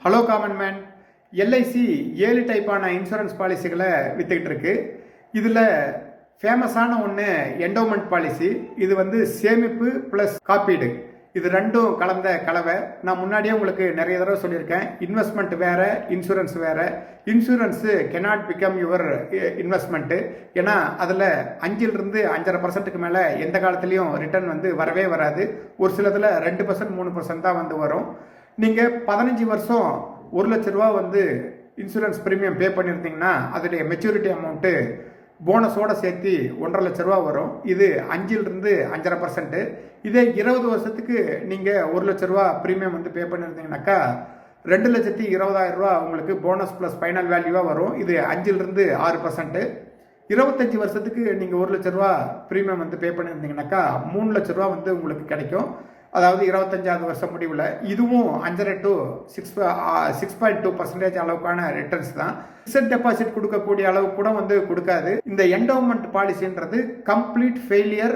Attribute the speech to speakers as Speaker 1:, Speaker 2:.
Speaker 1: Hello common man. LIC 7 டைப்பான insurance பாலிசிகளை வித்துக்கிட்டு இருக்கு. இதில் ஃபேமஸான ஒன்று என்டோமெண்ட் பாலிசி. இது வந்து சேமிப்பு ப்ளஸ் காப்பீடு, இது ரெண்டும் கலந்த கலவை. நான் முன்னாடியே உங்களுக்கு நிறைய தடவை சொல்லியிருக்கேன், இன்வெஸ்ட்மெண்ட் வேறு, இன்சூரன்ஸ் வேறு. Insurance cannot become your investment. ஏன்னா அதில் 5% 5.5% மேலே எந்த காலத்துலேயும் ரிட்டர்ன் வந்து வரவே வராது. ஒரு சிலதில் 2% 3% தான் வந்து வரும். நீங்கள் 15 வருஷம் 1 லட்ச ரூபா வந்து இன்சூரன்ஸ் ப்ரீமியம் பே பண்ணியிருந்தீங்கன்னா அதோடைய மெச்சூரிட்டி அமௌண்ட்டு போனஸோடு சேர்த்து 1.5 லட்ச ரூபா வரும். இது 5% 5.5%. இதே 20 வருஷத்துக்கு நீங்கள் 1 லட்ச ரூபா ப்ரீமியம் வந்து பே பண்ணியிருந்தீங்கன்னாக்கா 2,20,000 ரூபா உங்களுக்கு போனஸ் ப்ளஸ் ஃபைனல் வேல்யூவாக வரும். இது 5% 6%. 25 வருஷத்துக்கு நீங்கள் 1 லட்ச ரூபா ப்ரீமியம் வந்து பே பண்ணியிருந்தீங்கன்னாக்கா 3 லட்ச ரூபா வந்து உங்களுக்கு கிடைக்கும். அதாவது 25வது வருஷம் முடிவில். இதுவும் 5.5 to 6.2% அளவுக்கான ரிட்டர்ன்ஸ் தான். ஃபிக்ஸட் டெபாசிட் கொடுக்கக்கூடிய அளவு கூட வந்து கொடுக்காது. இந்த என்டோமெண்ட் பாலிசின்றது கம்ப்ளீட் ஃபெயிலியர்